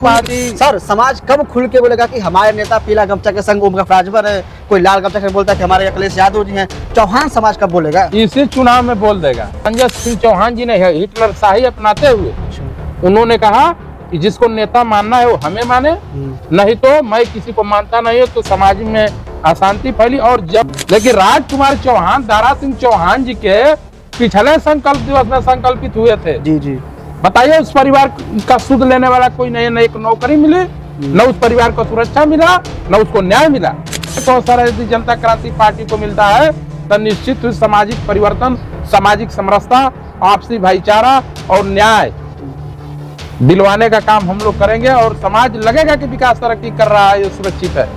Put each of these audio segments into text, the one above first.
Sir समाज कब खुल के बोलेगा कि हमारे नेता पीला गमछा के संग ओम प्रकाश राजभर है, कोई लाल गमछा के बोलता है कि हमारे अखिलेश यादव जी हैं, चौहान समाज कब बोलेगा? इसी चुनाव में बोल देगा। संजय सिंह चौहान जी ने हिटलर शाही अपनाते हुए उन्होंने कहा कि जिसको नेता मानना है वो हमें माने, नहीं तो मैं किसी को मानता नहीं हूँ, तो समाज में अशांति फैली। और जब लेकिन राजकुमार चौहान दारा सिंह चौहान जी के पिछले संकल्प दिवस में संकल्पित हुए थे। जी जी बताइए, उस परिवार का सुध लेने वाला कोई नई नौकरी मिली, न उस परिवार को सुरक्षा मिला, न उसको न्याय मिला। तो सर यदि जनता क्रांति पार्टी को मिलता है तो निश्चित सामाजिक परिवर्तन, सामाजिक समरसता, आपसी भाईचारा और न्याय दिलवाने का काम हम लोग करेंगे और समाज लगेगा कि विकास तरक्की कर रहा है, ये सुरक्षित है।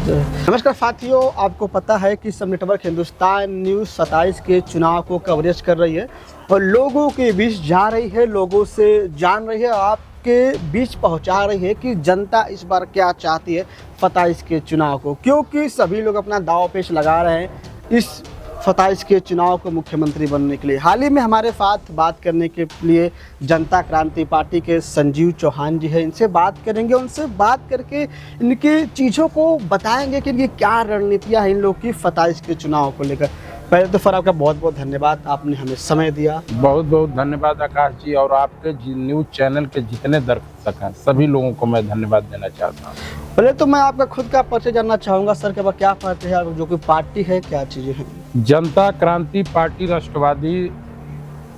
नमस्कार साथियों, आपको पता है कि सब नेटवर्क हिंदुस्तान न्यूज़ 27 के चुनाव को कवरेज कर रही है और लोगों के बीच जा रही है, लोगों से जान रही है, आपके बीच पहुंचा रही है कि जनता इस बार क्या चाहती है 27 के चुनाव को, क्योंकि सभी लोग अपना दांव पेच लगा रहे हैं इस 27 के चुनाव को मुख्यमंत्री बनने के लिए। हाल ही में हमारे साथ बात करने के लिए जनता क्रांति पार्टी के संजीव चौहान जी हैं, इनसे बात करेंगे। उनसे बात करके इनकी चीज़ों को बताएंगे कि इनकी क्या रणनीतियाँ हैं इन लोग की 27 के चुनाव को लेकर। पहले तो सर आपका बहुत बहुत धन्यवाद, आपने हमें समय दिया। बहुत बहुत धन्यवाद आकाश जी, और आपके न्यूज चैनल के जितने दर्शक हैं सभी लोगों को मैं धन्यवाद देना चाहता हूँ। पहले तो मैं आपका खुद का परिचय जानना चाहूँगा सर, के क्या पार्टी है, जो कोई पार्टी है, क्या चीज़ें हैं? जनता क्रांति पार्टी राष्ट्रवादी।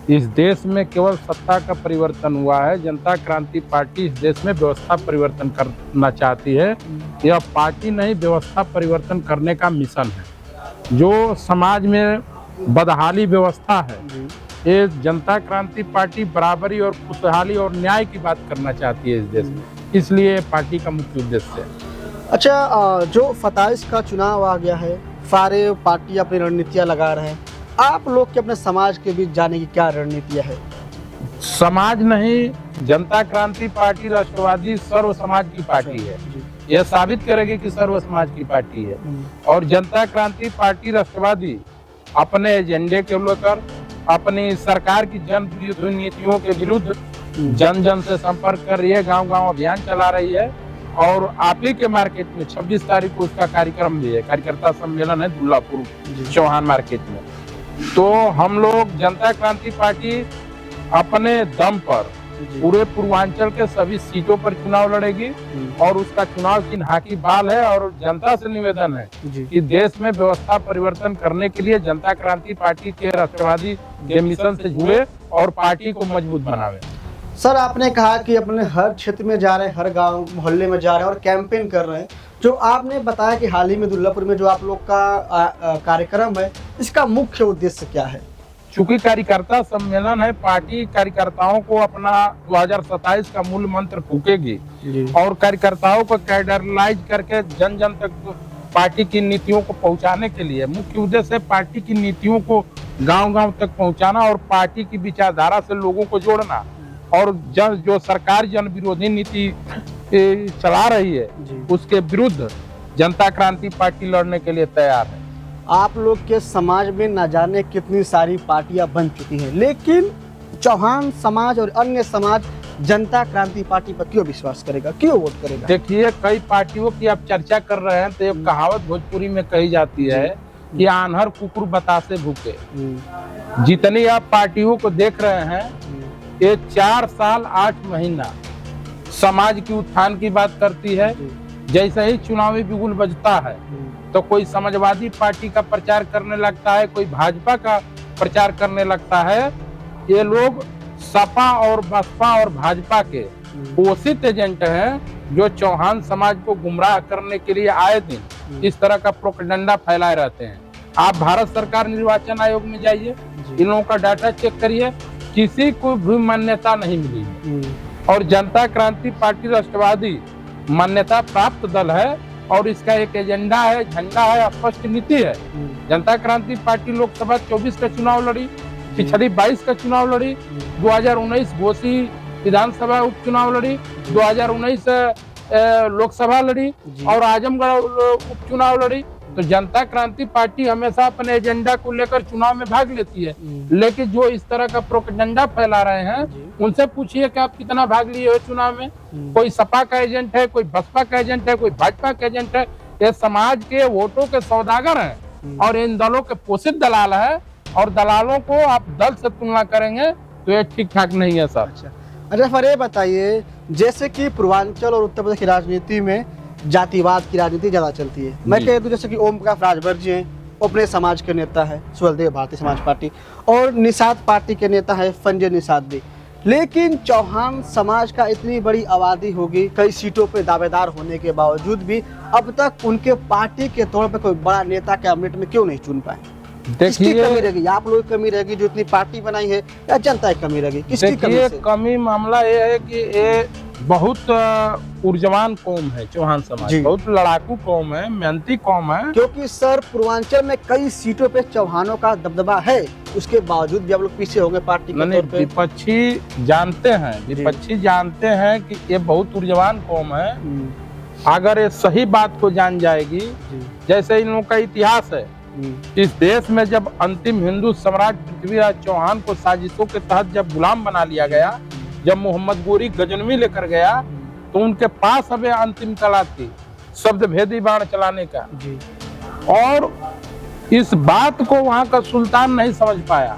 इस देश में केवल सत्ता का परिवर्तन हुआ है, जनता क्रांति पार्टी इस देश में व्यवस्था परिवर्तन करना चाहती है। यह पार्टी नहीं, व्यवस्था परिवर्तन करने का मिशन है। जो समाज में बदहाली व्यवस्था है, ये जनता क्रांति पार्टी बराबरी और खुशहाली और न्याय की बात करना चाहती है इस देश में, इसलिए पार्टी का मुख्य उद्देश्य है। अच्छा, जो 27 का चुनाव आ गया है, सारे पार्टी अपनी रणनीतियाँ लगा रहे हैं, आप लोग के अपने समाज के बीच जाने की क्या रणनीतियाँ है? समाज नहीं, जनता क्रांति पार्टी राष्ट्रवादी सर्व समाज की पार्टी है। यह साबित करेगी कि सर्व समाज की पार्टी है। और जनता क्रांति पार्टी राष्ट्रवादी अपने एजेंडे के लेकर, अपनी सरकार की जन विरोधी नीतियों के विरुद्ध जन जन से संपर्क कर रही है, गांव-गांव अभियान चला रही है। और आप ही के मार्केट में 26 तारीख को उसका कार्यक्रम भी है, कार्यकर्ता सम्मेलन है दुल्लापुर चौहान मार्केट में। तो हम लोग जनता क्रांति पार्टी अपने दम पर पूरे पूर्वांचल के सभी सीटों पर चुनाव लड़ेगी और उसका चुनाव चिन्ह हाथी बाल है। और जनता से निवेदन है कि देश में व्यवस्था परिवर्तन करने के लिए जनता क्रांति पार्टी के राष्ट्रवादी के मिशन से जुड़े और पार्टी को मजबूत बनावे। सर, आपने कहा कि अपने हर क्षेत्र में जा रहे हैं, हर गांव मोहल्ले में जा रहे हैं और कैंपेन कर रहे हैं। जो आपने बताया कि हाल ही में दुल्लापुर में जो आप लोग का कार्यक्रम है, इसका मुख्य उद्देश्य क्या है? चूंकि कार्यकर्ता सम्मेलन है, पार्टी कार्यकर्ताओं को अपना 2027 का मूल मंत्र फूकेगी और कार्यकर्ताओं को कैडरलाइज करके जन जन तक पार्टी की नीतियों को पहुंचाने के लिए मुख्य उद्देश्य है पार्टी की नीतियों को गांव-गांव तक पहुंचाना और पार्टी की विचारधारा से लोगों को जोड़ना। और जो सरकार जन विरोधी नीति चला रही है उसके विरुद्ध जनता क्रांति पार्टी लड़ने के लिए तैयार है। आप लोग के समाज में न जाने कितनी सारी पार्टियां बन चुकी हैं, लेकिन चौहान समाज और अन्य समाज जनता क्रांति पार्टी पर क्यों विश्वास करेगा, क्यों वोट करेगा? देखिए, कई पार्टियों की आप चर्चा कर रहे हैं तो एक कहावत भोजपुरी में कही जाती है कि आन्हर कुकुर बतासे भूखे। जितनी आप पार्टियों को देख रहे हैं, ये 4 साल 8 महीना समाज की उत्थान की बात करती है। जैसे ही चुनावी बिगुल बजता है तो कोई समाजवादी पार्टी का प्रचार करने लगता है, कोई भाजपा का प्रचार करने लगता है। ये लोग सपा और बसपा और भाजपा के पोषित एजेंट हैं जो चौहान समाज को गुमराह करने के लिए आए दिन इस तरह का प्रोपेगेंडा फैलाए रहते हैं। आप भारत सरकार निर्वाचन आयोग में जाइए, इन लोगों का डाटा चेक करिए, किसी को भी मान्यता नहीं मिली। और जनता क्रांति पार्टी राष्ट्रवादी मान्यता प्राप्त दल है और इसका एक एजेंडा है, झंडा है, स्पष्ट नीति है। जनता क्रांति पार्टी लोकसभा 24 का चुनाव लड़ी, पिछली 22 का चुनाव लड़ी, 2019 घोसी विधानसभा उपचुनाव लड़ी, 2019 लोकसभा लड़ी और आजमगढ़ उपचुनाव लड़ी। तो जनता क्रांति पार्टी हमेशा अपने एजेंडा को लेकर चुनाव में भाग लेती है, लेकिन जो इस तरह का प्रोपेगेंडा फैला रहे हैं उनसे पूछिए कि आप कितना भाग लिए हो चुनाव में। कोई सपा का एजेंट है, कोई बसपा का एजेंट है, कोई भाजपा का एजेंट है। ये समाज के वोटों के सौदागर हैं और इन दलों के पोषित दलाल है, और दलालों को आप दल से तुलना करेंगे तो ये ठीक ठाक नहीं है सर। अच्छा पर ये बताइए, जैसे कि पूर्वांचल और उत्तर प्रदेश की राजनीति में जातिवाद की राजनीति ज्यादा चलती है। मैं कह दूं जैसे कि ओम प्रकाश राजभर जी हैं, अपने समाज के नेता है सुहलदेव भारतीय समाज पार्टी, और निषाद पार्टी के नेता है संजय निषाद भी। लेकिन चौहान समाज का इतनी बड़ी आबादी होगी, कई सीटों पे दावेदार होने के बावजूद भी अब तक उनके पार्टी के तौर पे कोई बड़ा नेता कैबिनेट में क्यों नहीं चुन पाए? किसकी कमी रहेगी? आप लोगों की कमी रहेगी जो इतनी पार्टी बनाई है, या जनता की कमी रहेगी? किसकी कमी से? कमी मामला ये है कि ये बहुत ऊर्जवान कौम है चौहान समाज, बहुत लड़ाकू कौम है, मेहनती कौम है। क्योंकि सर पूर्वांचल में कई सीटों पे चौहानों का दबदबा है, उसके बावजूद भी आप लोग पीछे होंगे पार्टी के तौर पे। विपक्षी जानते हैं कि ये बहुत ऊर्जवान कौम है। अगर ये सही बात को जान जाएगी, जैसे इन लोगों का इतिहास है, इस देश में जब अंतिम हिंदू सम्राट पृथ्वीराज चौहान को साजिशों के तहत जब गुलाम बना लिया गया, जब मोहम्मद गोरी गजनवी लेकर गया, तो उनके पास अब अंतिम कला थी शब्द भेदी बाण चलाने का। और इस बात को वहां का सुल्तान नहीं समझ पाया,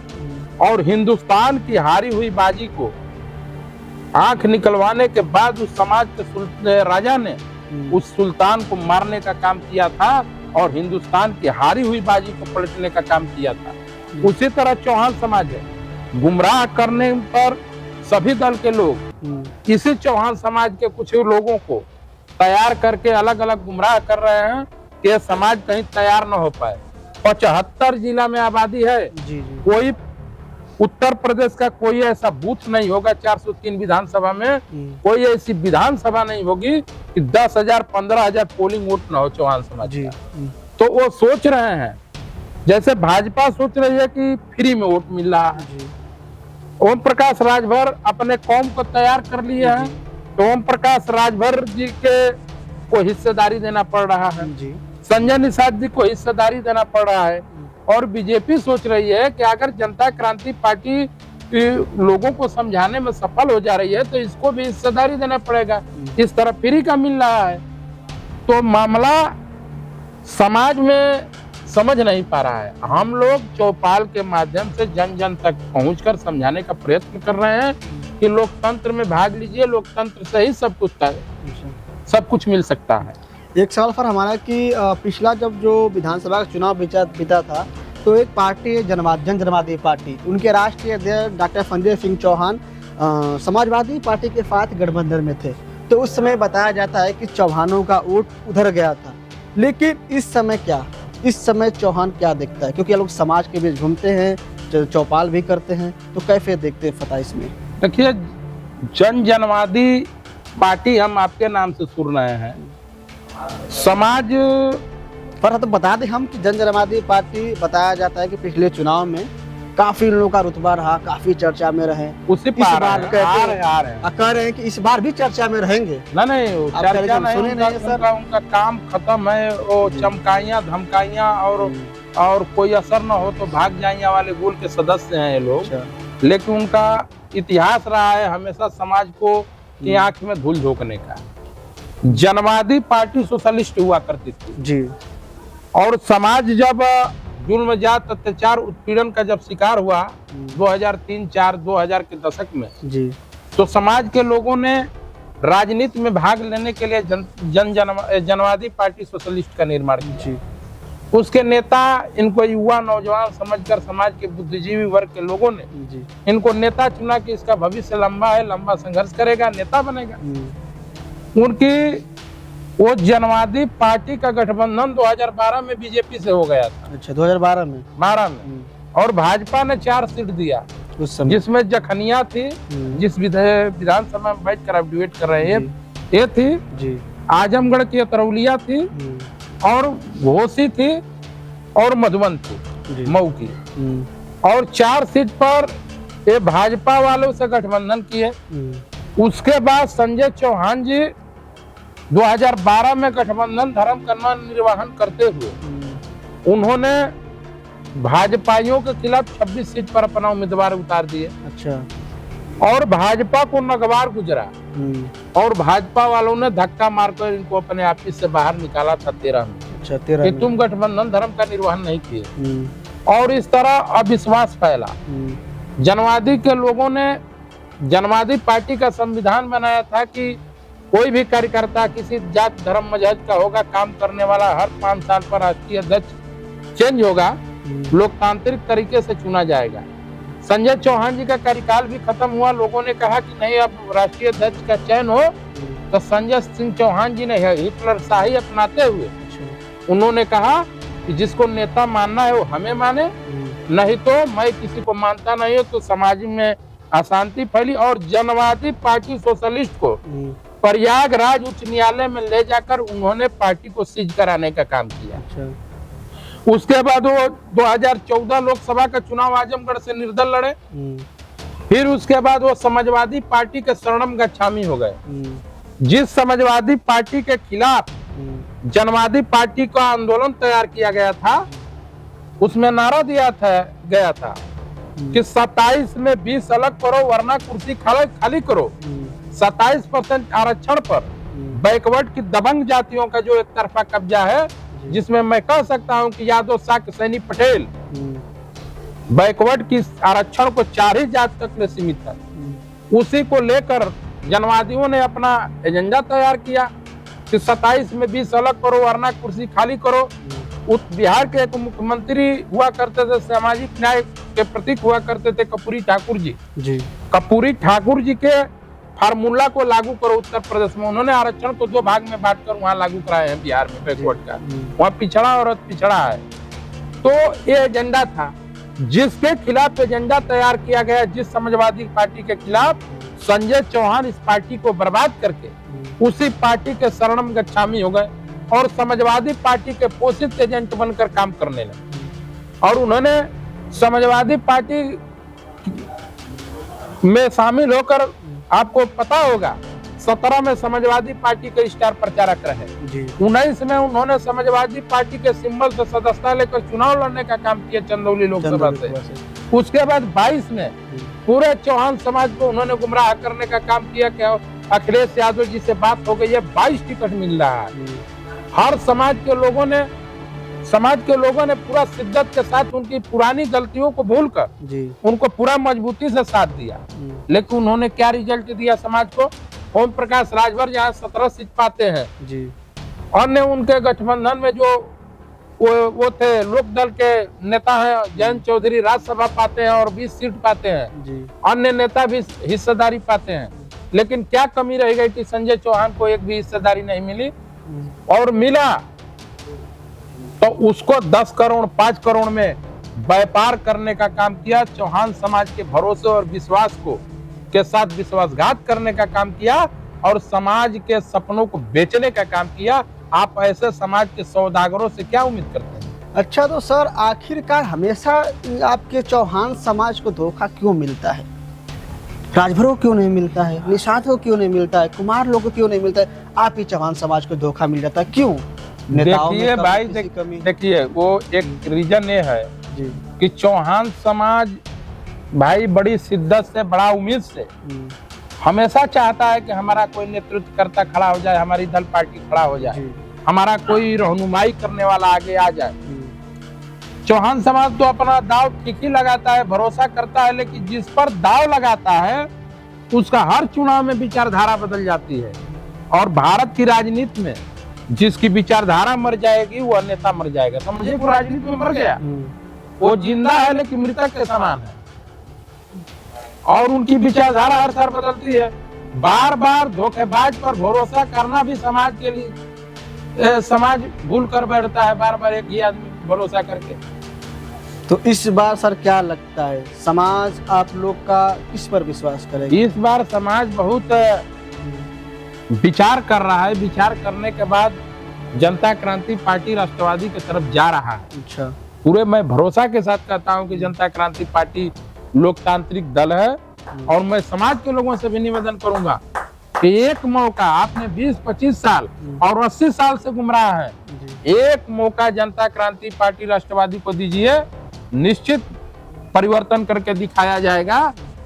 और हिंदुस्तान की हारी हुई बाजी को आंख निकलवाने के बाद उस समाज के राजा ने उस सुल्तान को मारने का काम किया था, और हिंदुस्तान की हारी हुई बाजी को पलटने का काम किया था। उसी तरह चौहान समाज है, गुमराह करने पर सभी दल के लोग इसी चौहान समाज के कुछ लोगों को तैयार करके अलग अलग गुमराह कर रहे हैं कि यह समाज कहीं तैयार न हो पाए। 75 जिला में आबादी है। कोई उत्तर प्रदेश का कोई ऐसा बूथ नहीं होगा 403 विधानसभा में, कोई ऐसी विधानसभा नहीं होगी कि 10,000 15,000 पोलिंग वोट न हो चौहान समाज का। तो वो सोच रहे हैं, जैसे भाजपा सोच रही है कि फ्री में वोट मिल रहा है। ओम प्रकाश राजभर अपने कौम को तैयार कर लिए हैं, तो ओम प्रकाश राजभर जी के को हिस्सेदारी देना पड़ रहा है, संजय निषाद जी को हिस्सेदारी देना पड़ रहा है। और बीजेपी सोच रही है कि अगर जनता क्रांति पार्टी लोगों को समझाने में सफल हो जा रही है, तो इसको भी हिस्सेदारी देना पड़ेगा। इस तरह फ्री का मिल रहा है, तो मामला समाज में समझ नहीं पा रहा है। हम लोग चौपाल के माध्यम से जन जन तक पहुंचकर समझाने का प्रयत्न कर रहे हैं कि लोकतंत्र में भाग लीजिए, लोकतंत्र से ही सब कुछ मिल सकता है। एक सवाल पर हमारा कि पिछला जब जो विधानसभा का चुनाव बीता था, तो एक पार्टी जन जनवादी पार्टी, उनके राष्ट्रीय अध्यक्ष डॉक्टर संजय सिंह चौहान समाजवादी पार्टी के साथ गठबंधन में थे। तो उस समय बताया जाता है कि चौहानों का वोट उधर गया था। लेकिन इस समय चौहान क्या देखता है? क्योंकि लोग समाज के बीच घूमते हैं, चौपाल भी करते हैं, तो कैसे देखते हैं फता इसमें? देखिए, जनवादी पार्टी हम आपके नाम से सुन रहे हैं। समाज पर तो बता दें हम कि जनवादी पार्टी बताया जाता है कि पिछले चुनाव में काफी लोगों का रुतबा रहा, काफी चर्चा में रहे। उसी कह रहे हैं कि इस बार भी चर्चा में रहेंगे। नहीं, चर्चा नहीं, उनका काम खत्म है। वो चमकाइयाँ धमकाइयाँ और कोई असर न हो तो भाग जाइया वाले गोल के सदस्य हैं ये लोग। लेकिन उनका इतिहास रहा है हमेशा समाज को की आंख में धूल झोंकने का। जनवादी पार्टी सोशलिस्ट हुआ करती थी जी, और समाज जब जुल्म जात अत्याचार उत्पीड़न का जब शिकार हुआ 2003-4 2000 के दशक में जी, तो समाज के लोगों ने राजनीति में भाग लेने के लिए जनवादी पार्टी सोशलिस्ट का निर्माण किया। उसके नेता इनको युवा नौजवान समझकर समाज के बुद्धिजीवी वर्ग के लोगों ने जी इनको नेता चुना कि इसका भविष्य लंबा है, लंबा संघर्ष करेगा, नेता बनेगा। उनकी वो जनवादी पार्टी का गठबंधन 2012 में बीजेपी से हो गया था। अच्छा, 2012 में और भाजपा ने 4 सीट दिया उस समय, जिसमें जखनिया थी, जिस विधानसभा में बैठ कर आप डिबेट कर रहे हैं, ये थी जी, आजमगढ़ की तरौलिया थी, और घोसी थी, और मधुबन थी मऊ की। और 4 सीट पर ये भाजपा वालों से गठबंधन किए। उसके बाद संजय चौहान जी 2012 में गठबंधन धर्म कर्म निर्वहन करते हुए उन्होंने भाजपाइयों के खिलाफ 26 सीट पर अपना उम्मीदवार उतार दिए। अच्छा। और भाजपा को नगवार गुजरा और भाजपा वालों ने धक्का मारकर इनको अपने ऑफिस से बाहर निकाला था 13 में। अच्छा, 13 कि तुम गठबंधन धर्म का निर्वहन नहीं किए। और इस तरह अविश्वास फैला। जनवादी के लोगों ने जनवादी पार्टी का संविधान बनाया था कि कोई भी कार्यकर्ता किसी जात धर्म मजहब का होगा, काम करने वाला, हर 5 साल पर राष्ट्रीय अध्यक्ष चेंज होगा, लोकतांत्रिक तरीके से चुना जाएगा। संजय चौहान जी का कार्यकाल भी खत्म हुआ। लोगों ने कहा कि नहीं, अब राष्ट्रीय अध्यक्ष का चयन हो, तो संजय सिंह चौहान जी ने हिटलर शाही अपनाते हुए उन्होंने कहा कि जिसको नेता मानना है वो हमें माने, नहीं तो मैं किसी को मानता नहीं हूँ। तो समाज में अशांति फैली और जनवादी पार्टी सोशलिस्ट को प्रयागराज उच्च न्यायालय में ले जाकर उन्होंने पार्टी को सीज कराने का काम किया। अच्छा। उसके बाद वो 2014 लोकसभा का चुनाव आजमगढ़ से निर्दल लड़े। फिर उसके बाद वो समाजवादी पार्टी के शरणम गच्छामी हो गए। जिस समाजवादी पार्टी के खिलाफ जनवादी पार्टी का आंदोलन तैयार किया गया था, उसमें नारा दिया गया था कि 27 में 20 अलग करो वरना कुर्सी खाली करो। 27% आरक्षण पर बैकवर्ड की दबंग जातियों का जो एक तरफा कब्जा है, जिसमें मैं कह सकता हूं कि यादव, साक्य, सैनी, पटेल बैकवर्ड की आरक्षण को 4 ही जात तक ले सीमित है। उसी को लेकर जनवादियों ने अपना एजेंडा तैयार किया कि 27 में 20 अलग करो वरना कुर्सी खाली करो। बिहार के एक मुख्यमंत्री हुआ करते थे, सामाजिक न्याय के प्रतीक हुआ करते थे कर्पूरी ठाकुर जी। कर्पूरी ठाकुर जी के फार्मूला को लागू करो उत्तर प्रदेश में। उन्होंने आरक्षण को 2 भाग में बांटकर वहां लागू कराए हैं बिहार में बैकवर्ड का। वहाँ पिछड़ा और पिछड़ा है। तो ये एजेंडा था जिसके खिलाफ एजेंडा तैयार किया गया। जिस समाजवादी पार्टी के खिलाफ संजय चौहान इस पार्टी को बर्बाद करके उसी पार्टी के शरणम गच्छामी हो गए और समाजवादी पार्टी के पोषित एजेंट बनकर काम करने लगे। और उन्होंने समाजवादी पार्टी में शामिल होकर, आपको पता होगा, 17 में समाजवादी पार्टी के स्टार प्रचारक रहे। 19 में उन्होंने समाजवादी पार्टी के सिंबल से सदस्यता लेकर चुनाव लड़ने का काम किया चंदौली लोकसभा से। उसके बाद 22 में पूरे चौहान समाज को उन्होंने गुमराह करने का काम किया कि अखिलेश यादव जी से बात हो गई है, 22 टिकट मिल रहा है। हर समाज के लोगों ने पूरा शिद्दत के साथ उनकी पुरानी गलतियों को भूलकर उनको पूरा मजबूती से साथ दिया। लेकिन उन्होंने क्या रिजल्ट दिया समाज को? ओम प्रकाश राजभर जहाँ 17 सीट पाते हैं, अन्य उनके गठबंधन में जो वो थे लोक दल के नेता हैं जयंत चौधरी, राज्यसभा पाते हैं और 20 सीट पाते हैं। अन्य नेता भी हिस्सेदारी पाते हैं। लेकिन क्या कमी रह गई कि संजय चौहान को एक भी हिस्सेदारी नहीं मिली, और मिला तो उसको 10 करोड़ 5 करोड़ में व्यापार करने का काम किया। चौहान समाज के भरोसे और विश्वास को के साथ विश्वासघात करने का काम किया और समाज के सपनों को बेचने का काम किया। आप ऐसे समाज के सौदागरों से क्या उम्मीद करते हैं? अच्छा, तो सर आखिरकार हमेशा आपके चौहान समाज को धोखा क्यों मिलता है? राजभरों क्यों नहीं मिलता है, निषाद को क्यों नहीं मिलता है, कुमार लोगों को क्यों नहीं मिलता है, आप ही चौहान समाज को धोखा मिल जाता है क्यों? देखिए भाई, देखिए वो एक रीजन ये है कि चौहान समाज भाई बड़ी शिद्दत से, बड़ा उम्मीद से हमेशा चाहता है कि हमारा कोई नेतृत्व करता खड़ा हो जाए, हमारी दल पार्टी खड़ा हो जाए, हमारा कोई रहनुमाई करने वाला आगे आ जाए। चौहान समाज तो अपना दाव ठीक ही लगाता है, भरोसा करता है, लेकिन जिस पर दाव लगाता है उसका हर चुनाव में विचारधारा बदल जाती है। और भारत की राजनीति में जिसकी विचारधारा मर जाएगी वो नेता मर जाएगा। समझिए, वो राजनीति में मर गया, वो जिंदा है लेकिन मृतक के समान है। और उनकी विचारधारा हर साल बदलती है। बार बार धोखेबाज पर भरोसा करना भी समाज के लिए समाज भूल कर बैठता है, बार बार एक ही आदमी भरोसा करके। तो इस बार सर क्या लगता है, समाज आप लोग का किस पर विश्वास करेगा? इस बार समाज बहुत विचार कर रहा है। विचार करने के बाद जनता क्रांति पार्टी राष्ट्रवादी की तरफ जा रहा है। अच्छा, पूरे मैं भरोसा के साथ कहता हूं कि जनता क्रांति पार्टी लोकतांत्रिक दल है। और मैं समाज के लोगों से भी निवेदन करूंगा कि एक मौका, आपने 20-25 साल और 80 साल से गुमराह है, एक मौका जनता क्रांति पार्टी राष्ट्रवादी को दीजिए, निश्चित परिवर्तन करके दिखाया जाएगा।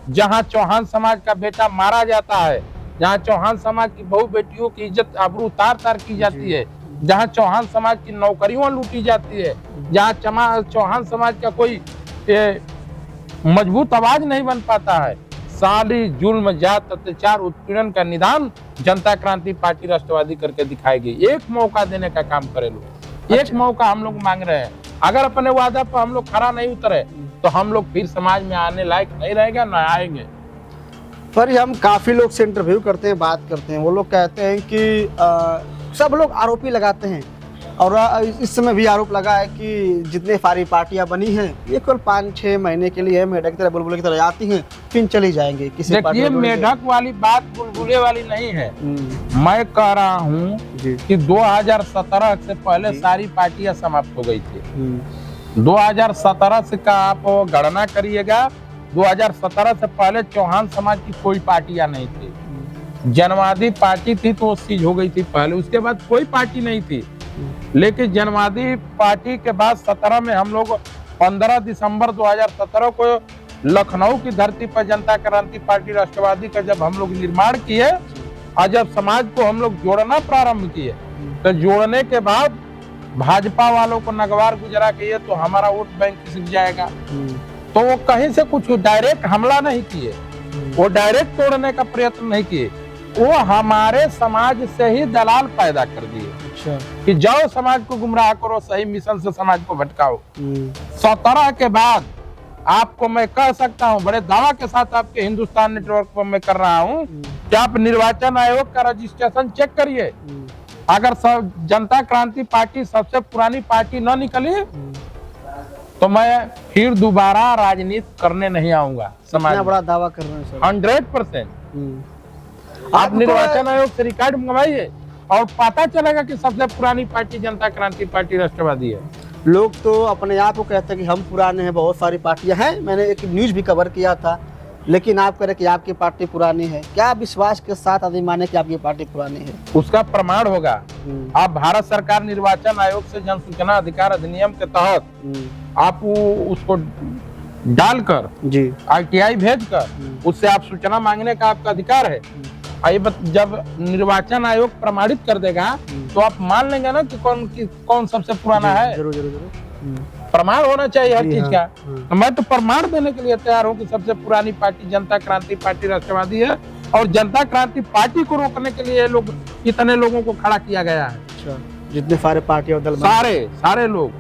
जहां चौहान समाज का बेटा मारा जाता है, जहां चौहान समाज की बहू बेटियों की इज्जत आबरू तार तार की जाती है, जहां चौहान समाज की नौकरियां लूटी जाती है, जहां चौहान समाज का कोई मजबूत आवाज नहीं बन पाता है, सारी जुल्म, जात, अत्याचार, उत्पीड़न का निदान जनता क्रांति पार्टी राष्ट्रवादी करके दिखाएगी। एक मौका देने का काम करे लोग, एक मौका हम लोग मांग रहे हैं। अगर अपने वादा पर हम लोग खरा नहीं उतरे तो हम लोग फिर समाज में आने लायक नहीं रहेगा, न आएंगे। पर हम काफी लोग से इंटरव्यू करते हैं, बात करते हैं, वो लोग कहते हैं कि सब लोग आरोपी लगाते हैं, और इस समय भी आरोप लगा है कि जितने सारी पार्टियां बनी हैं ये केवल 5-6 महीने के लिए मेढक की तरह, बुलबुले की तरह आती हैं, फिर चली जाएंगे। किसी पार्टी देखिए, मेढक वाली बात बुलबुले वाली नहीं है। मैं कह रहा हूँ कि 2017 से पहले सारी पार्टियां समाप्त हो गई थी। 2017 से का आप गणना करिएगा, 2017 से पहले चौहान समाज की कोई पार्टियां नहीं थी। जनवादी पार्टी थी तो वो सीज हो गई थी पहले, उसके बाद कोई पार्टी नहीं थी। लेकिन पार्टी के बाद 17 में हम लोग 15 दिसंबर 2017 को लखनऊ की धरती पर जनता क्रांति पार्टी राष्ट्रवादी का जब हम लोग निर्माण किए और जब समाज को हम लोग जोड़ना प्रारंभ किए, तो जोड़ने के बाद भाजपा वालों को नगवार गुजरा किए तो हमारा वोट बैंक सिक जाएगा। तो वो कहीं से कुछ डायरेक्ट हमला नहीं किए, वो डायरेक्ट तोड़ने का प्रयत्न नहीं किए, वो हमारे समाज से ही दलाल पैदा कर दिए। अच्छा। कि जाओ समाज को गुमराह करो, सही मिशन से समाज को भटकाओ। 17 के बाद आपको मैं कह सकता हूं, बड़े दावा के साथ आपके हिंदुस्तान नेटवर्क पर मैं कर रहा हूं कि आप निर्वाचन आयोग का रजिस्ट्रेशन चेक करिए। अगर सब जनता क्रांति पार्टी सबसे पुरानी पार्टी न निकली तो मैं फिर दोबारा राजनीति करने नहीं आऊंगा। समाज बड़ा दावा कर रहे हैं सर, 100%। आप निर्वाचन आयोग से रिकॉर्ड मंगवाइए और पता चलेगा कि सबसे पुरानी पार्टी जनता क्रांति पार्टी राष्ट्रवादी है। लोग तो अपने आप को कहते हैं कि हम पुराने हैं, बहुत सारी पार्टियां हैं। मैंने एक न्यूज भी कवर किया था, लेकिन आप कह रहे कि आपकी पार्टी पुरानी है। क्या विश्वास के साथ आदमी माने कि आपकी पार्टी पुरानी है? उसका प्रमाण होगा। आप भारत सरकार निर्वाचन आयोग से जन सूचना अधिकार अधिनियम के तहत आप उसको डालकर जी RTI भेजकर उससे आप सूचना मांगने का आपका अधिकार है। जब निर्वाचन आयोग प्रमाणित कर देगा तो आप मान लेंगे ना कि कौन सबसे पुराना है। जरूर जरूर जरूर प्रमाण होना चाहिए हर चीज का। तो मैं तो प्रमाण देने के लिए तैयार हूँ कि सबसे पुरानी पार्टी जनता क्रांति पार्टी राष्ट्रवादी है, और जनता क्रांति पार्टी को रोकने के लिए लोग इतने लोगों को खड़ा किया गया है। अच्छा, जितने सारे पार्टी और दल, सारे लोग,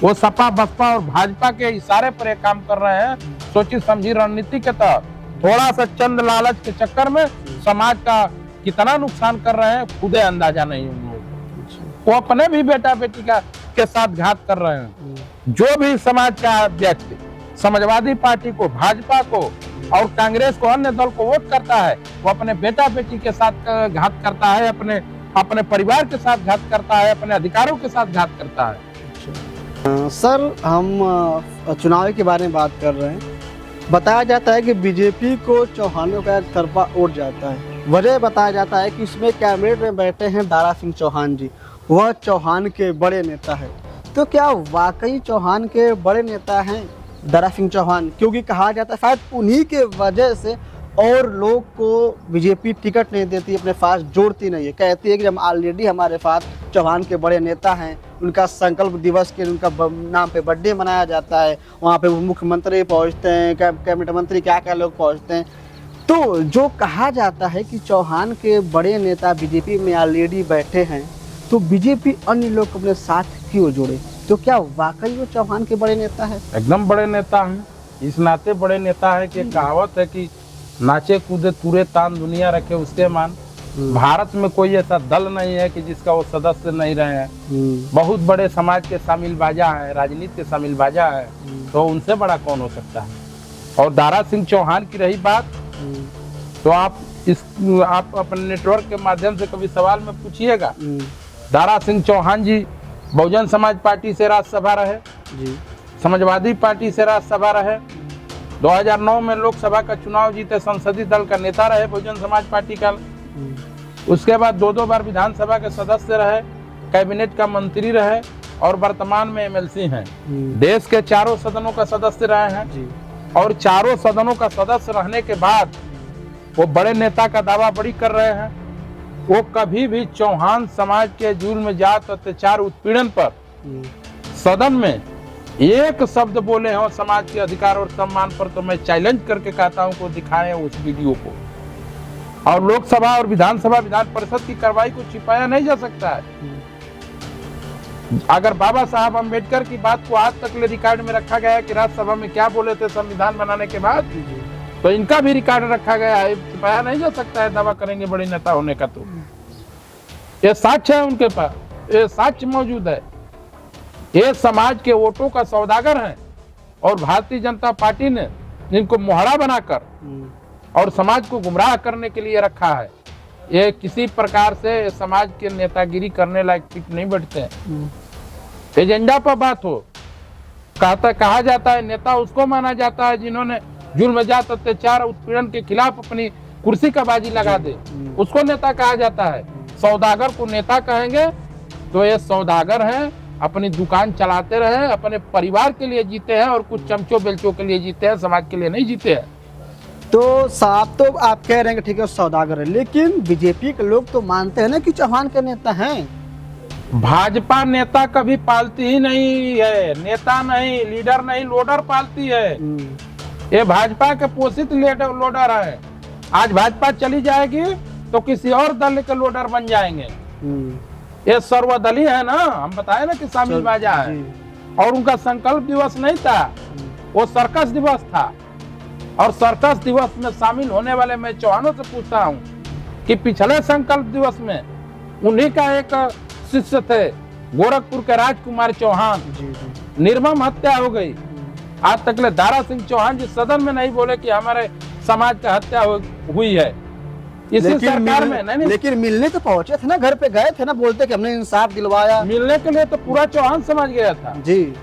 वो सपा बसपा और भाजपा के इशारे पर एक काम कर रहे हैं, सोची समझी रणनीति के तहत। थोड़ा सा चंद लालच के चक्कर में समाज का कितना नुकसान कर रहे हैं खुदे अंदाजा नहीं उन लोगों को। वो अपने भी बेटा बेटी के साथ घात कर रहे हैं। जो भी समाज का व्यक्ति समाजवादी पार्टी को, भाजपा को और कांग्रेस को, अन्य दल को वोट करता है, वो अपने बेटा बेटी के साथ घात करता है, अपने परिवार के साथ घात करता है, अपने अधिकारों के साथ घात करता है। सर, हम चुनाव के बारे में बात कर रहे हैं। बताया जाता है कि बीजेपी को चौहानों का एक तरफा वोट जाता है। वजह बताया जाता है कि इसमें कैबिनेट में बैठे हैं दारा सिंह चौहान जी, वह चौहान के बड़े नेता है। तो क्या वाकई चौहान के बड़े नेता हैं दारा सिंह चौहान? क्योंकि कहा जाता है शायद उन्हीं के वजह से और लोग को बीजेपी टिकट नहीं देती, अपने पास जोड़ती नहीं है। कहती है कि हम ऑलरेडी हमारे पास चौहान के बड़े नेता हैं, उनका संकल्प दिवस के उनका नाम पे बर्थडे मनाया जाता है, वहाँ पे मुख्यमंत्री पहुँचते हैं, कैबिनेट मंत्री क्या क्या लोग पहुँचते हैं। तो जो कहा जाता है कि चौहान के बड़े नेता बीजेपी में ऑलरेडी बैठे हैं, तो बीजेपी अन्य लोग अपने साथ क्यों जोड़े? तो क्या वाकई वो चौहान के बड़े नेता है? एकदम बड़े नेता हैं। इस नाते बड़े नेता है कि कहावत है कि नाचे कूदे तुरे तान दुनिया रखे उसके मान। भारत में कोई ऐसा दल नहीं है कि जिसका वो सदस्य नहीं रहे हैं। बहुत बड़े समाज के शामिल बाजा है, राजनीति के शामिल बाजा है, तो उनसे बड़ा कौन हो सकता है। और दारा सिंह चौहान की रही बात, तो आप अपने नेटवर्क के माध्यम से कभी सवाल में पूछिएगा। दारा सिंह चौहान जी बहुजन समाज पार्टी से राज्यसभा रहे जी, समाजवादी पार्टी से राज्यसभा रहे, 2009 में लोकसभा का चुनाव जीते, संसदीय दल का नेता रहे बहुजन समाज पार्टी का। उसके बाद 2 बार विधानसभा के सदस्य रहे, कैबिनेट का मंत्री रहे और वर्तमान में एमएलसी हैं। देश के 4 सदनों का सदस्य रहे हैं और 4 सदनों का सदस्य रहने के बाद वो बड़े नेता का दावा बड़ी कर रहे हैं। वो कभी भी चौहान समाज के जुल्म, जात, अत्याचार, उत्पीड़न पर सदन में एक शब्द बोले हो समाज के अधिकार और सम्मान पर, तो मैं चैलेंज करके कहता हूं को दिखाएं उस वीडियो को। और लोकसभा और विधानसभा, विधान परिषद की कार्रवाई को छिपाया नहीं जा सकता है। अगर बाबा साहब अम्बेडकर की बात को आज तक ले रिकॉर्ड में रखा गया है कि राज्यसभा में क्या बोले थे संविधान बनाने के बाद, तो इनका भी रिकॉर्ड रखा गया है, छिपाया नहीं जा सकता है। दावा करेंगे बड़े नेता होने का, तो ये साक्ष्य है उनके पास, ये साक्ष्य मौजूद है। ये समाज के वोटों का सौदागर है और भारतीय जनता पार्टी ने इनको मोहरा बनाकर और समाज को गुमराह करने के लिए रखा है। ये किसी प्रकार से समाज के नेतागिरी करने लायक ठीक नहीं बैठते हैं। एजेंडा पर बात हो, कहा जाता है नेता उसको माना जाता है जिन्होंने जुल्म, जात, अत्याचार, उत्पीड़न के खिलाफ अपनी कुर्सी का बाजी लगा दे, उसको नेता कहा जाता है। सौदागर को नेता कहेंगे तो ये सौदागर हैं, अपनी दुकान चलाते रहे, अपने परिवार के लिए जीते हैं और कुछ चमचों बेलचों के लिए जीते हैं, समाज के लिए नहीं जीते हैं। तो साहब, तो आप कह रहे हैं कि ठीक है सौदागर है, लेकिन बीजेपी के लोग तो मानते हैं ना कि चौहान के नेता हैं। भाजपा नेता कभी पालती ही नहीं है, नेता नहीं, लीडर नहीं, लोडर पालती है। ये भाजपा के पोषित लोडर है। आज भाजपा चली जाएगी तो किसी और दल के लोडर बन जाएंगे। ये सर्वदलीय है ना, हम बताए ना कि शामिल बाजा है। और उनका संकल्प दिवस नहीं था, वो सर्कस दिवस था। और सर्कस दिवस में शामिल होने वाले मैं चौहानों से पूछता हूँ कि पिछले संकल्प दिवस में उन्हीं का एक शिष्य थे, गोरखपुर के राजकुमार चौहान, निर्मम हत्या हो गई। आज तक ले दारा सिंह चौहान जी सदन में नहीं बोले कि हमारे समाज का हत्या हुई है। इसी सरकार में नहीं, लेकिन मिलने तो पहुंचे थे ना, घर पे गए थे ना, बोलते कि हमने इंसाफ दिलवाया। मिलने के लिए तो पूरा चौहान समाज गया था जी,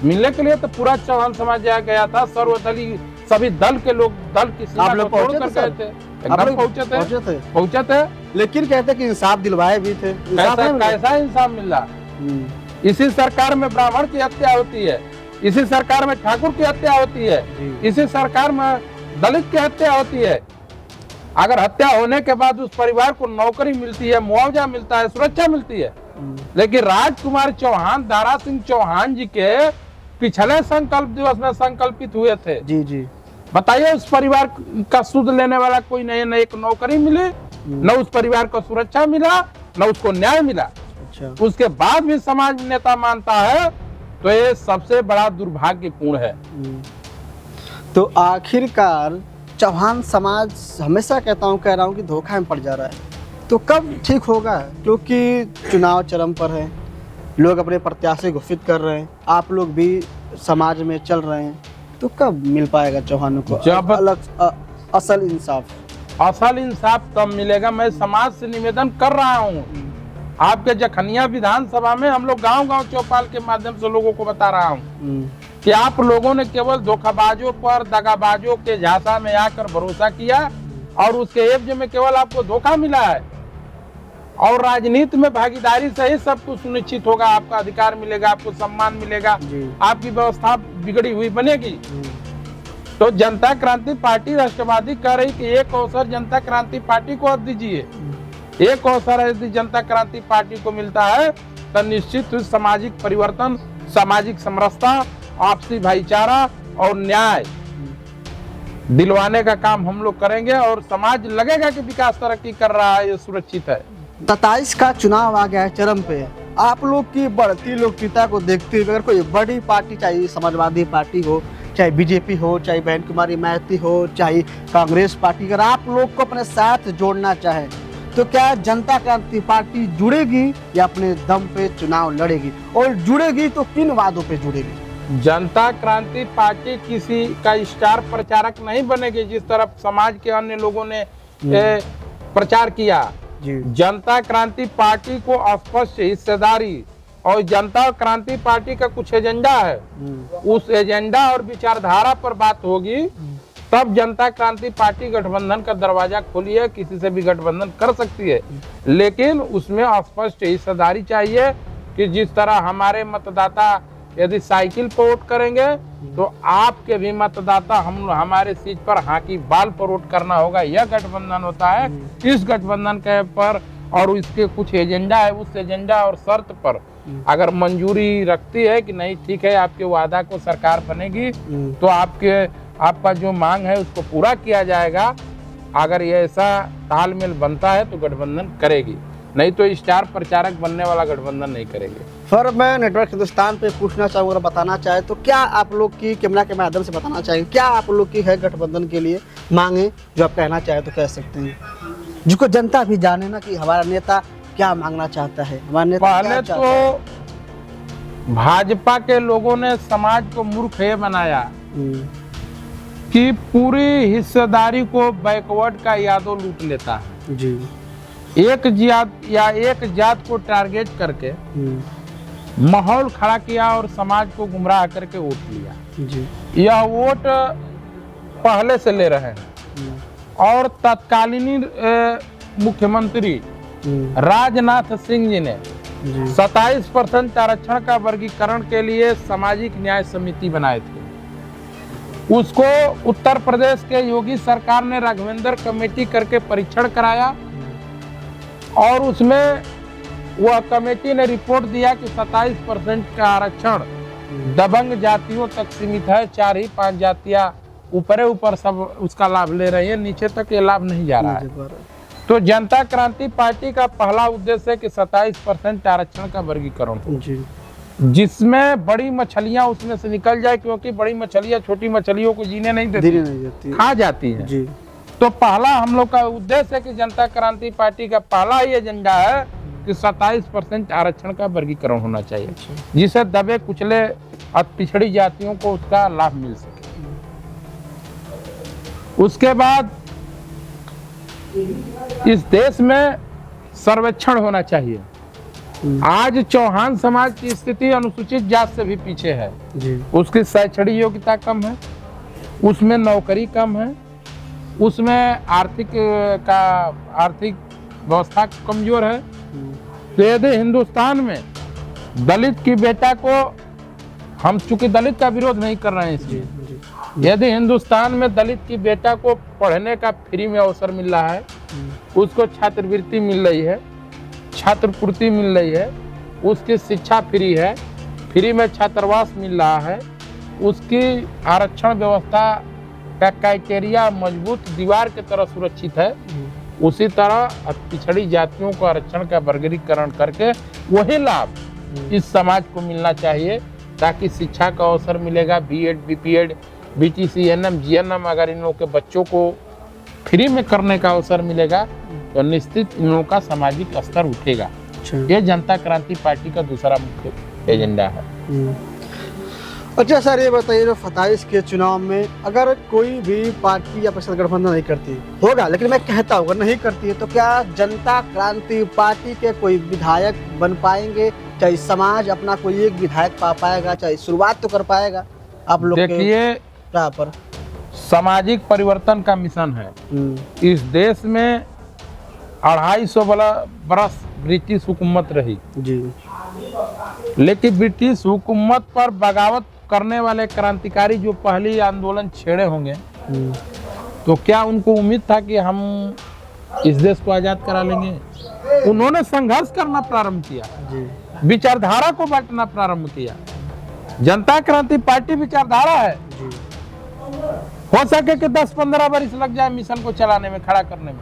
मिलने के लिए तो पूरा चौहान समाज गया था। सर्वदलीय सभी दल के लोग, दल की सीमा को तोड़कर गए थे। एकदम पहुंचे थे, लेकिन कहते कि इंसाफ दिलवाए भी थे। कैसा इंसाफ मिला? इसी सरकार में ब्राह्मण की हत्या होती है, इसी सरकार में ठाकुर की हत्या होती है, इसी सरकार में दलित की हत्या होती है। अगर हत्या होने के बाद उस परिवार को नौकरी मिलती है, मुआवजा मिलता है, सुरक्षा मिलती है। लेकिन राजकुमार चौहान, दारा सिंह चौहान जी के पिछले संकल्प दिवस में संकल्पित हुए थे। जी बताइए, उस परिवार का सुध लेने वाला कोई नहीं, एक नौकरी मिली, न उस परिवार को सुरक्षा मिला, न उसको न्याय मिला। अच्छा। उसके बाद भी समाज नेता मानता है, तो ये सबसे बड़ा दुर्भाग्यपूर्ण है। तो आखिरकार चौहान समाज, हमेशा कह रहा हूँ कि धोखा में पड़ जा रहा है। तो कब ठीक होगा? क्योंकि चुनाव चरम पर है, लोग अपने प्रत्याशी घोषित कर रहे हैं, आप लोग भी समाज में चल रहे हैं, तो कब मिल पाएगा चौहानों को जब असल इंसाफ? असल इंसाफ तब मिलेगा। मैं समाज से निवेदन कर रहा हूँ, आपके जखनिया विधानसभा में हम लोग गांव-गांव चौपाल के माध्यम से लोगों को बता रहा हूँ कि आप लोगों ने केवल धोखाबाजों पर, दगाबाजों के झांसा में आकर भरोसा किया और उसके एवज में केवल आपको धोखा मिला है। और राजनीति में भागीदारी से ही सब कुछ सुनिश्चित होगा, आपका अधिकार मिलेगा, आपको सम्मान मिलेगा, आपकी व्यवस्था बिगड़ी हुई बनेगी। तो जनता क्रांति पार्टी राष्ट्रवादी कह रही कि एक अवसर जनता क्रांति पार्टी को अब दीजिए। एक अवसर यदि जनता क्रांति पार्टी को मिलता है तो निश्चित सामाजिक परिवर्तन, सामाजिक समरसता, आपसी भाईचारा और न्याय दिलवाने का काम हम लोग करेंगे और समाज लगेगा कि विकास तरक्की कर रहा है, ये सुरक्षित है। 27 का चुनाव आ गया है, चरम पे। आप लोग की बढ़ती लोकप्रियता को देखते हुए अगर कोई बड़ी पार्टी, चाहे समाजवादी पार्टी हो, चाहे बीजेपी हो, चाहे बहन कुमारी मैती हो, चाहे कांग्रेस पार्टी, अगर आप लोग को अपने साथ जोड़ना चाहे तो क्या जनता क्रांति पार्टी जुड़ेगी या अपने दम पे चुनाव लड़ेगी? और जुड़ेगी तो किन वादों पे जुड़ेगी? जनता क्रांति पार्टी किसी का स्टार प्रचारक नहीं बनेगी जिस तरफ समाज के अन्य लोगों ने प्रचार किया। जनता क्रांति पार्टी को स्पष्ट हिस्सेदारी और जनता क्रांति पार्टी का कुछ एजेंडा है, उस एजेंडा और विचारधारा पर बात होगी, तब जनता क्रांति पार्टी गठबंधन का दरवाजा खोली है, किसी से भी गठबंधन कर सकती है। लेकिन उसमें स्पष्ट हिस्सेदारी चाहिए कि जिस तरह हमारे मतदाता यदि साइकिल पर वोट करेंगे तो आपके भी मतदाता हम हमारे सीट पर हाकी बाल पर वोट करना होगा। यह गठबंधन होता है। इस गठबंधन के पर और इसके कुछ एजेंडा है, उस एजेंडा और शर्त पर अगर मंजूरी रखती है कि नहीं ठीक है आपके वादा को सरकार बनेगी तो आपका जो मांग है उसको पूरा किया जाएगा। अगर ये ऐसा तालमेल बनता है तो गठबंधन करेगी, नहीं तो स्टार प्रचारक बनने वाला गठबंधन नहीं करेगी। फिर मैं नेटवर्क हिंदुस्तान पे पूछना चाहूँगा, बताना चाहे तो क्या आप लोग की कैमरा के माध्यम से बताना चाहेंगे, क्या आप लोग की है गठबंधन के लिए मांगे जो आप कहना चाहे तो कह सकते हैं, जिसको जनता भी जाने ना कि हमारा नेता क्या मांगना चाहता है, हमारा नेता पहले तो भाजपा के लोगों ने समाज को मूर्ख ये बनाया कि पूरी हिस्सेदारी को बैकवर्ड का यादव लूट लेता है जी। एक जात को टारगेट करके माहौल खड़ा किया और समाज को गुमराह करके वोट लिया जी। यह वोट पहले से ले रहे हैं और तत्कालीन मुख्यमंत्री राजनाथ सिंह जी ने 27% आरक्षण का वर्गीकरण के लिए सामाजिक न्याय समिति बनाए थे। उसको उत्तर प्रदेश के योगी सरकार ने राघवेंद्र कमेटी करके परीक्षण कराया और उसमें वह कमेटी ने रिपोर्ट दिया कि 27% का आरक्षण दबंग जातियों तक सीमित है। 4 ही 5 जातियां ऊपर सब उसका लाभ ले रही है, नीचे तक ये लाभ नहीं जा रहा है। तो जनता क्रांति पार्टी का पहला उद्देश्य है कि 27% आरक्षण का वर्गीकरण हो, जिसमें बड़ी मछलियां उसमें से निकल जाए, क्योंकि बड़ी मछलियां छोटी मछलियों को जीने नहीं देती, खा जाती है जी। तो पहला हम लोग का उद्देश्य है कि जनता क्रांति पार्टी का पहला ही एजेंडा है कि 27% आरक्षण का वर्गीकरण होना चाहिए, जिससे दबे कुचले और पिछड़ी जातियों को उसका लाभ मिल सके। उसके बाद इस देश में सर्वेक्षण होना चाहिए। आज चौहान समाज की स्थिति अनुसूचित जात से भी पीछे है जी। उसकी शैक्षणिक योग्यता कम है, उसमें नौकरी कम है, उसमें आर्थिक व्यवस्था कमजोर है। तो यदि हिंदुस्तान में दलित की बेटा को, हम चूंकि दलित का विरोध नहीं कर रहे हैं इसलिए, यदि हिंदुस्तान में दलित की बेटा को पढ़ने का फ्री में अवसर मिल रहा है, उसको छात्रवृत्ति मिल रही है, छात्रपूर्ति मिल रही है, उसकी शिक्षा फ्री है, फ्री में छात्रावास मिल रहा है, उसकी आरक्षण व्यवस्था का क्राइटेरिया मजबूत दीवार की तरह सुरक्षित है, उसी तरह पिछड़ी जातियों को आरक्षण का वर्गीकरण करके वही लाभ इस समाज को मिलना चाहिए, ताकि शिक्षा का अवसर मिलेगा। BEd, BPEd, BTC, NM, GNM अगर इन लोगों के बच्चों को फ्री में करने का अवसर मिलेगा तो निश्चित इन लोगों का सामाजिक स्तर उठेगा। ये जनता क्रांति पार्टी का दूसरा मुख्य एजेंडा है। अच्छा सर, ये बताइए, 27 के चुनाव में अगर कोई भी पार्टी या परिषद गठबंधन नहीं करती होगा, लेकिन मैं कहता हूँ अगर नहीं करती है तो क्या जनता क्रांति पार्टी के कोई विधायक बन पाएंगे? चाहे समाज अपना कोई एक विधायक पा पाएगा, चाहे शुरुआत तो कर पाएगा? आप लोग देखिए, पर सामाजिक परिवर्तन का मिशन है। इस देश में 250 बरस ब्रिटिश हुकूमत रही जी, लेकिन ब्रिटिश हुकूमत पर बगावत करने वाले क्रांतिकारी जो पहली आंदोलन छेड़े होंगे, तो क्या उनको उम्मीद था कि हम इस देश को आजाद करा लेंगे? उन्होंने संघर्ष करना प्रारंभ किया जी, विचारधारा को बांटना प्रारंभ किया। जनता क्रांति पार्टी विचारधारा है जी। हो सके कि 10-15 वर्ष लग जाए मिशन को चलाने में, खड़ा करने में,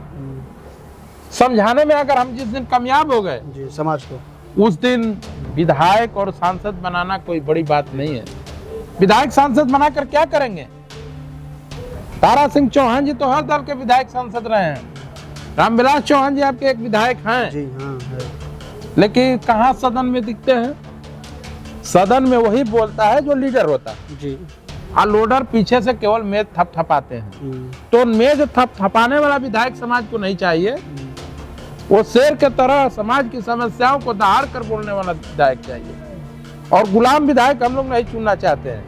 समझाने में। अगर हम जिस दिन कामयाब हो गए जी समाज को, उस दिन विधायक और सांसद बनाना कोई बड़ी बात नहीं है। विधायक सांसद बनाकर क्या करेंगे? तारा सिंह चौहान जी तो हर दल के विधायक सांसद रहे हैं। रामविलास चौहान जी आपके एक विधायक हैं जी, हाँ, है। लेकिन कहाँ सदन में दिखते हैं? सदन में वही बोलता है जो लीडर होता है जी, और लोडर पीछे से केवल मेज थपथपाते हैं। तो मेज थपथपाने वाला विधायक समाज को नहीं चाहिए। वो शेर के तरह समाज की समस्याओं को दहाड़ कर बोलने वाला विधायक चाहिए। और गुलाम विधायक हम लोग नहीं चुनना चाहते हैं,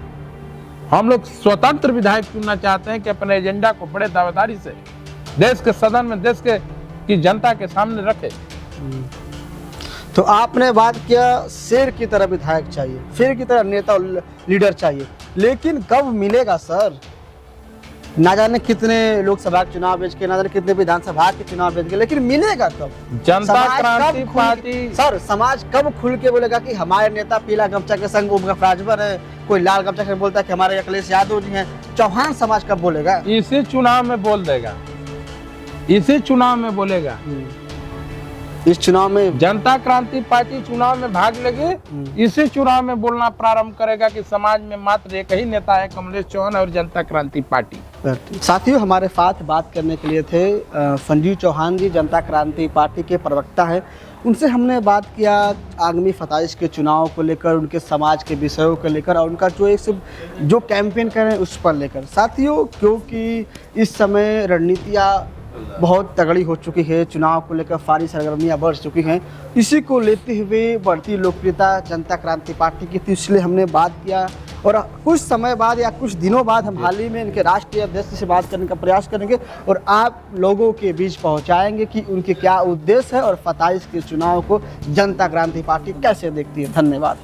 हम लोग स्वतंत्र विधायक चुनना चाहते हैं कि अपने एजेंडा को बड़े दावेदारी से देश के सदन में देश की जनता के सामने रखे। तो आपने बात किया शेर की तरह विधायक चाहिए, शेर की तरह नेता और लीडर चाहिए, लेकिन कब मिलेगा सर? ना जाने कितने लोकसभा के चुनाव बेच के, ना जाने कितने विधानसभा के चुनाव बेच के, लेकिन मिलेगा कब? जनता क्रांति पार्टी सर समाज कब खुल के बोलेगा कि हमारे नेता पीला गमछा के संग ओम राजभर है, कोई लाल गमछा के बोलता है कि हमारे अखिलेश यादव जी हैं, चौहान समाज कब बोलेगा? इसी चुनाव में बोल देगा, इसी चुनाव में बोलेगा। इस चुनाव में जनता क्रांति पार्टी चुनाव में भाग लेगी, इसी चुनाव में बोलना प्रारंभ करेगा कि समाज में मात्र एक ही नेता है, कमलेश चौहान और जनता क्रांति पार्टी। साथियों, हमारे साथ बात करने के लिए थे संजीव चौहान जी, जनता क्रांति पार्टी के प्रवक्ता हैं। उनसे हमने बात किया आगामी 27 के चुनाव को लेकर, उनके समाज के विषयों को लेकर और उनका जो कैंपेन कर रहे हैं उस पर लेकर। साथियों, क्योंकि इस समय रणनीतियाँ बहुत तगड़ी हो चुकी है, चुनाव को लेकर सारी सरगर्मियाँ बढ़ चुकी हैं, इसी को लेते हुए बढ़ती लोकप्रियता जनता क्रांति पार्टी की थी, इसलिए हमने बात किया। और कुछ समय बाद या कुछ दिनों बाद हम हाल ही में इनके राष्ट्रीय अध्यक्ष से बात करने का प्रयास करेंगे और आप लोगों के बीच पहुंचाएंगे कि उनके क्या उद्देश्य है और 27 के चुनाव को जनता क्रांति पार्टी कैसे देखती है। धन्यवाद।